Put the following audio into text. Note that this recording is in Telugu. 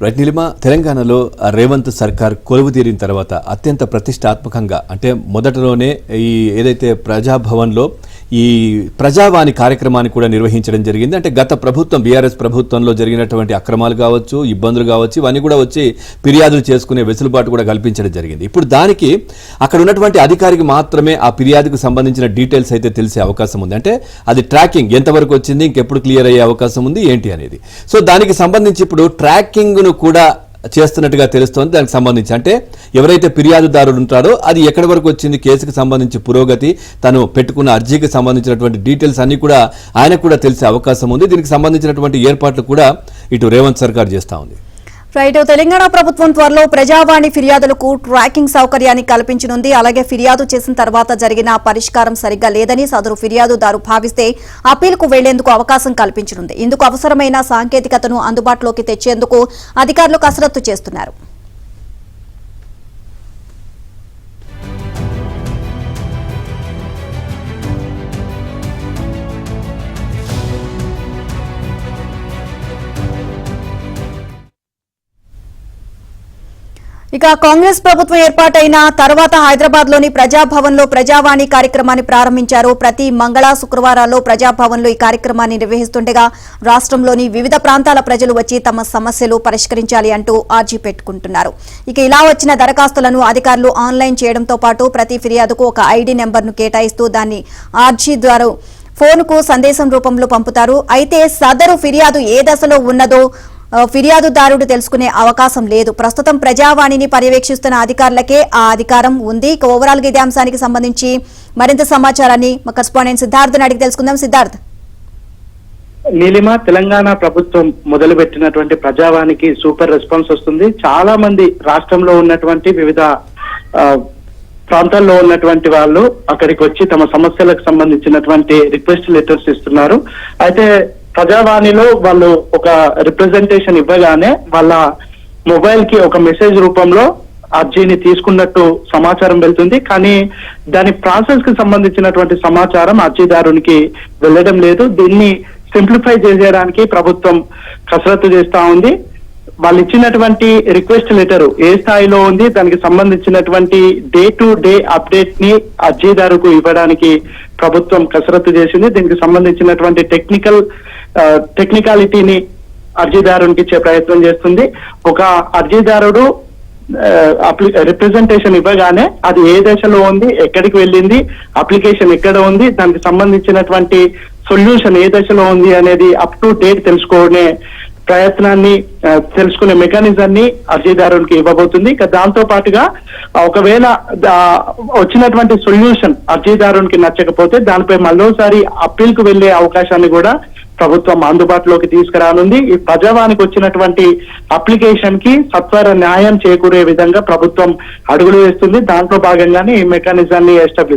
రైట్ నీలిమ, తెలంగాణలో రేవంత్ సర్కార్ కొలువు తీరిన తర్వాత అత్యంత ప్రతిష్టాత్మకంగా అంటే మొదటలోనే ఈ ఏదైతే ప్రజాభవన్లో ఈ ప్రజావాణి కార్యక్రమాన్ని కూడా నిర్వహించడం జరిగింది. అంటే గత ప్రభుత్వం బీఆర్ఎస్ ప్రభుత్వంలో జరిగినటువంటి అక్రమాలు కావచ్చు, ఇబ్బందులు కావచ్చు, ఇవన్నీ కూడా వచ్చి ఫిర్యాదులు చేసుకునే వెసులుబాటు కూడా కల్పించడం జరిగింది. ఇప్పుడు దానికి అక్కడ ఉన్నటువంటి అధికారికి మాత్రమే ఆ ఫిర్యాదుకు సంబంధించిన డీటెయిల్స్ అయితే తెలిసే అవకాశం ఉంది. అంటే అది ట్రాకింగ్ ఎంతవరకు వచ్చింది, ఇంకెప్పుడు క్లియర్ అయ్యే అవకాశం ఉంది ఏంటి అనేది. సో దానికి సంబంధించి ఇప్పుడు ట్రాకింగ్ కూడా చేస్తున్నట్టుగా తెలుస్తోంది. దానికి సంబంధించి అంటే ఎవరైతే ఫిర్యాదుదారులు ఉంటారో అది ఎక్కడి వరకు వచ్చింది, కేసుకు సంబంధించి పురోగతి, తను పెట్టుకున్న అర్జీకి సంబంధించినటువంటి డీటెయిల్స్ అన్ని కూడా ఆయనకు కూడా తెలిసే అవకాశం ఉంది. దీనికి సంబంధించినటువంటి ఏర్పాట్లు కూడా ఇటు రేవంత్ సర్కార్ చేస్తూ ఉంది. రైట్, తెలంగాణ ప్రభుత్వం త్వరలో ప్రజావాణి ఫిర్యాదులకు ట్రాకింగ్ సౌకర్యాన్ని కల్పించనుంది. అలాగే ఫిర్యాదు చేసిన తర్వాత జరిగిన పరిష్కారం సరిగ్గా లేదని సదరు ఫిర్యాదుదారు భావిస్తే అప్పీలుకు వెళ్లేందుకు అవకాశం కల్పించనుంది. ఇందుకు అవసరమైన సాంకేతికతను అందుబాటులోకి తెచ్చేందుకు అధికారులు కసరత్తు చేస్తున్నారు. ఇక కాంగ్రెస్ ప్రభుత్వం ఏర్పాటైన తర్వాత హైదరాబాద్ లోని ప్రజాభవన్ లో ప్రజావాణి కార్యక్రమాన్ని ప్రారంభించారు. ప్రతి మంగళ శుక్రవారాల్లో ప్రజాభవన్ లో ఈ కార్యక్రమాన్ని నిర్వహిస్తుండగా రాష్ట్రంలోని వివిధ ప్రాంతాల ప్రజలు వచ్చి తమ సమస్యలు పరిష్కరించాలి అంటూ ఆర్జీ పెట్టుకుంటున్నారు. ఇక ఇలా వచ్చిన దరఖాస్తులను అధికారులు ఆన్లైన్ చేయడంతో పాటు ప్రతి ఫిర్యాదుకు ఒక ఐడి నెంబర్ను కేటాయిస్తూ దాన్ని ఆర్జీ ద్వారా ఫోన్కు సందేశం రూపంలో పంపుతారు. అయితే సదరు ఫిర్యాదు ఏ దశలో ఉన్నదో ఫిర్యాదుదారుడు తెలుసుకునే అవకాశం లేదు. ప్రస్తుతం ప్రజావాణిని పర్యవేక్షిస్తున్న అధికారులకే ఆ అధికారం ఉంది. ఇక ఓవరాల్ గా ఇదే అంశానికి సంబంధించి మరింత సమాచారాన్ని మా కరెస్పాండెంట్ సిద్ధార్థ్ అడిగి తెలుసుకుందాం. సిద్ధార్థ్, నీలిమ, తెలంగాణ ప్రభుత్వం మొదలుపెట్టినటువంటి ప్రజావాణికి సూపర్ రెస్పాన్స్ వస్తుంది. చాలా మంది రాష్ట్రంలో ఉన్నటువంటి వివిధ ప్రాంతాల్లో ఉన్నటువంటి వాళ్ళు అక్కడికి వచ్చి తమ సమస్యలకు సంబంధించినటువంటి రిక్వెస్ట్ లెటర్స్ ఇస్తున్నారు. అయితే ప్రజావాణిలో వాళ్ళు ఒక రిప్రజెంటేషన్ ఇవ్వగానే వాళ్ళ మొబైల్ కి ఒక మెసేజ్ రూపంలో అర్జీని తీసుకున్నట్టు సమాచారం వెళ్తుంది. కానీ దాని ప్రాసెస్ కి సంబంధించినటువంటి సమాచారం అర్జీదారునికి వెళ్ళడం లేదు. దీన్ని సింప్లిఫై చేసేయడానికి ప్రభుత్వం కసరత్తు చేస్తా ఉంది. వాళ్ళు ఇచ్చినటువంటి రిక్వెస్ట్ లెటర్ ఏ స్థాయిలో ఉంది, దానికి సంబంధించినటువంటి డే టు డే అప్డేట్ ని అర్జీదారుకు ఇవ్వడానికి ప్రభుత్వం కసరత్తు చేసింది. దీనికి సంబంధించినటువంటి టెక్నికాలిటీని అర్జీదారునికి ఇచ్చే ప్రయత్నం చేస్తుంది. ఒక అర్జీదారుడు రిప్రజెంటేషన్ ఇవ్వగానే అది ఏ దశలో ఉంది, ఎక్కడికి వెళ్ళింది, అప్లికేషన్ ఎక్కడ ఉంది, దానికి సంబంధించినటువంటి సొల్యూషన్ ఏ దశలో ఉంది అనేది అప్ టు డేట్ తెలుసుకునే ప్రయత్నాన్ని తెలుసుకునే మెకానిజాన్ని అర్జీదారునికి ఇవ్వబోతుంది. ఇక దాంతో పాటుగా ఒకవేళ వచ్చినటువంటి సొల్యూషన్ అర్జీదారునికి నచ్చకపోతే దానిపై మరోసారి అప్పీల్ కు వెళ్లే అవకాశాన్ని కూడా ప్రభుత్వం అందుబాటులోకి తీసుకురానుంది. ఈ ప్రజావానికి వచ్చినటువంటి అప్లికేషన్ కి సత్వర న్యాయం చేకూరే విధంగా ప్రభుత్వం అడుగులు వేస్తుంది. దాంట్లో భాగంగానే ఈ మెకానిజాన్ని ఎస్టాబ్లిష్